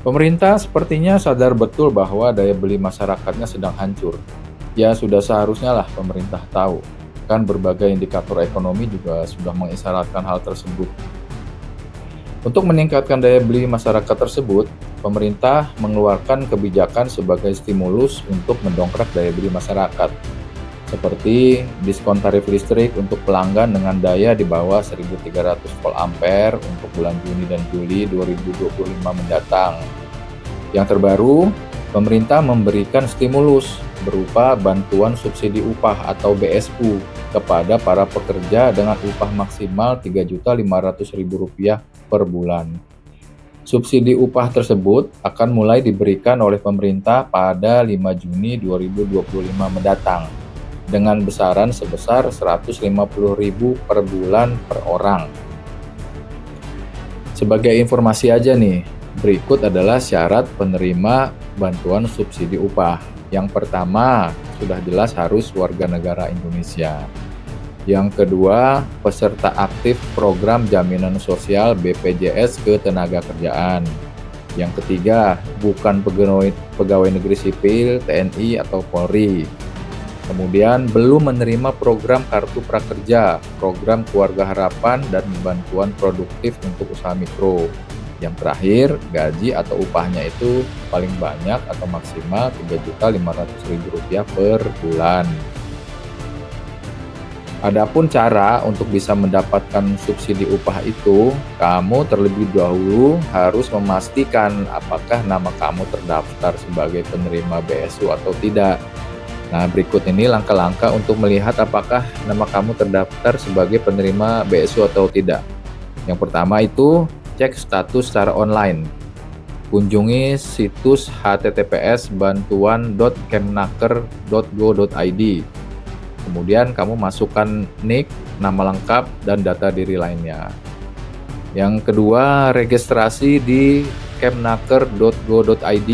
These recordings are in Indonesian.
Pemerintah sepertinya sadar betul bahwa daya beli masyarakatnya sedang hancur. Ya sudah seharusnya lah pemerintah tahu. Kan berbagai indikator ekonomi juga sudah mengisyaratkan hal tersebut. Untuk meningkatkan daya beli masyarakat tersebut, pemerintah mengeluarkan kebijakan sebagai stimulus untuk mendongkrak daya beli masyarakat, seperti diskon tarif listrik untuk pelanggan dengan daya di bawah 1.300 volt ampere untuk bulan Juni dan Juli 2025 mendatang. Yang terbaru, pemerintah memberikan stimulus berupa bantuan subsidi upah atau BSU kepada para pekerja dengan upah maksimal Rp3.500.000 per bulan. Subsidi upah tersebut akan mulai diberikan oleh pemerintah pada 5 Juni 2025 mendatang dengan besaran sebesar Rp150.000 per bulan per orang. Sebagai informasi aja nih, berikut adalah syarat penerima bantuan subsidi upah. Yang pertama, sudah jelas harus warga negara Indonesia. Yang kedua, peserta aktif program jaminan sosial BPJS Ketenagakerjaan. Yang ketiga, bukan pegawai negeri sipil, TNI atau Polri. Kemudian belum menerima program Kartu Prakerja, program Keluarga Harapan, dan bantuan produktif untuk usaha mikro. Yang terakhir, gaji atau upahnya itu paling banyak atau maksimal Rp3.500.000 per bulan. Adapun cara untuk bisa mendapatkan subsidi upah itu, kamu terlebih dahulu harus memastikan apakah nama kamu terdaftar sebagai penerima BSU atau tidak. Nah, berikut ini langkah-langkah untuk melihat apakah nama kamu terdaftar sebagai penerima BSU atau tidak. Yang pertama itu, cek status secara online. Kunjungi situs https://bantuan.kemnaker.go.id. Kemudian kamu masukkan NIK, nama lengkap, dan data diri lainnya. Yang kedua, registrasi di kemnaker.go.id.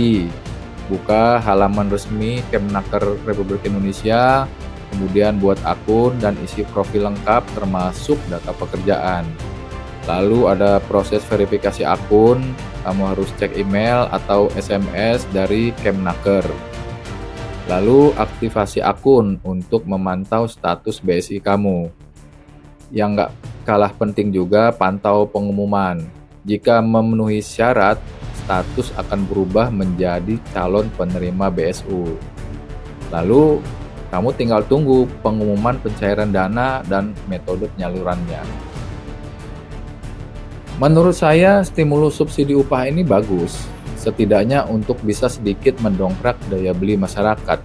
Buka halaman resmi Kemnaker Republik Indonesia, kemudian buat akun dan isi profil lengkap termasuk data pekerjaan. Lalu ada proses verifikasi akun, kamu harus cek email atau SMS dari Kemnaker. Lalu aktivasi akun untuk memantau status BSI kamu. Yang nggak kalah penting juga pantau pengumuman. Jika memenuhi syarat, status akan berubah menjadi calon penerima BSU. Lalu kamu tinggal tunggu pengumuman pencairan dana dan metode penyalurannya. Menurut saya, stimulus subsidi upah ini bagus, setidaknya untuk bisa sedikit mendongkrak daya beli masyarakat.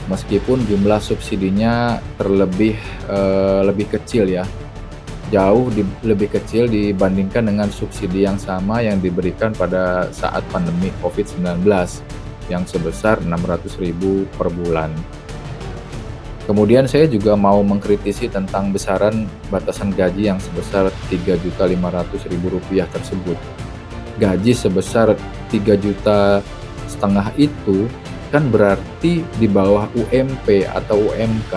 Meskipun jumlah subsidinya lebih kecil ya, jauh lebih kecil dibandingkan dengan subsidi yang sama yang diberikan pada saat pandemi COVID-19 yang sebesar Rp600.000 per bulan. Kemudian saya juga mau mengkritisi tentang besaran batasan gaji yang sebesar Rp3.500.000 tersebut. Gaji sebesar 3,5 juta itu kan berarti di bawah UMP atau UMK.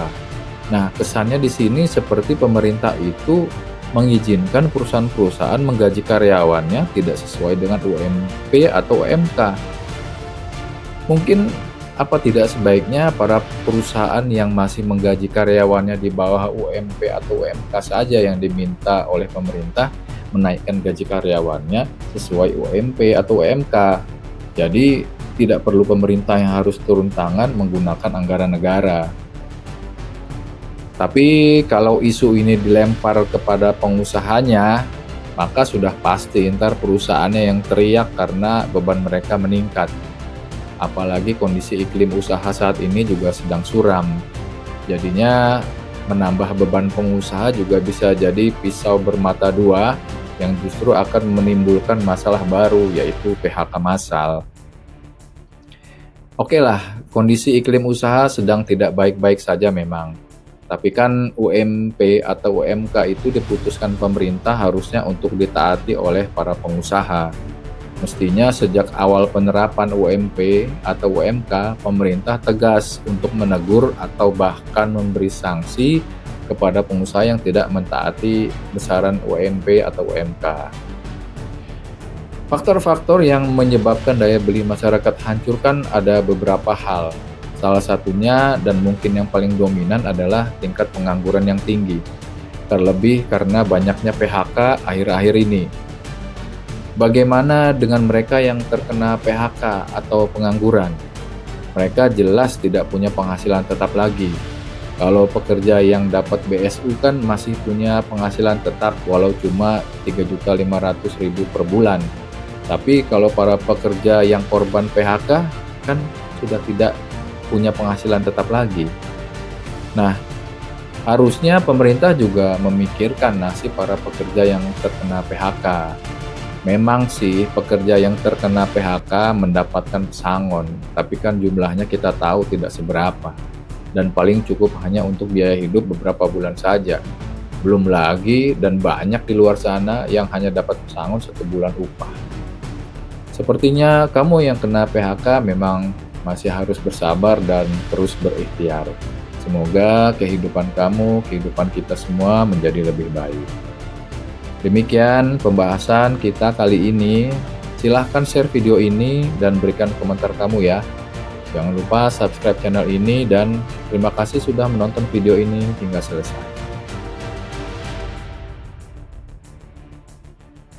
Nah, kesannya di sini seperti pemerintah itu mengizinkan perusahaan-perusahaan menggaji karyawannya tidak sesuai dengan UMP atau UMK. Mungkin apa tidak sebaiknya para perusahaan yang masih menggaji karyawannya di bawah UMP atau UMK saja yang diminta oleh pemerintah menaikkan gaji karyawannya sesuai UMP atau UMK. Jadi tidak perlu pemerintah yang harus turun tangan menggunakan anggaran negara. Tapi kalau isu ini dilempar kepada pengusahanya, maka sudah pasti ntar perusahaannya yang teriak karena beban mereka meningkat. Apalagi kondisi iklim usaha saat ini juga sedang suram. Jadinya menambah beban pengusaha juga bisa jadi pisau bermata dua yang justru akan menimbulkan masalah baru, yaitu PHK massal. Oke lah, kondisi iklim usaha sedang tidak baik-baik saja memang. Tapi kan UMP atau UMK itu diputuskan pemerintah harusnya untuk ditaati oleh para pengusaha. Mestinya sejak awal penerapan UMP atau UMK, pemerintah tegas untuk menegur atau bahkan memberi sanksi kepada pengusaha yang tidak mentaati besaran UMP atau UMK. Faktor-faktor yang menyebabkan daya beli masyarakat hancur kan ada beberapa hal. Salah satunya dan mungkin yang paling dominan adalah tingkat pengangguran yang tinggi. Terlebih karena banyaknya PHK akhir-akhir ini. Bagaimana dengan mereka yang terkena PHK atau pengangguran? Mereka jelas tidak punya penghasilan tetap lagi. Kalau pekerja yang dapat BSU kan masih punya penghasilan tetap walau cuma 3.500.000 per bulan. Tapi kalau para pekerja yang korban PHK kan sudah tidak punya penghasilan tetap lagi. Nah, harusnya pemerintah juga memikirkan nasib para pekerja yang terkena PHK. Memang sih pekerja yang terkena PHK mendapatkan pesangon, tapi kan jumlahnya kita tahu tidak seberapa. Dan paling cukup hanya untuk biaya hidup beberapa bulan saja. Belum lagi dan banyak di luar sana yang hanya dapat pesangon 1 bulan upah. Sepertinya kamu yang kena PHK memang masih harus bersabar dan terus berikhtiar. Semoga kehidupan kamu, kehidupan kita semua menjadi lebih baik. Demikian pembahasan kita kali ini. Silahkan share video ini dan berikan komentar kamu ya. Jangan lupa subscribe channel ini dan terima kasih sudah menonton video ini hingga selesai.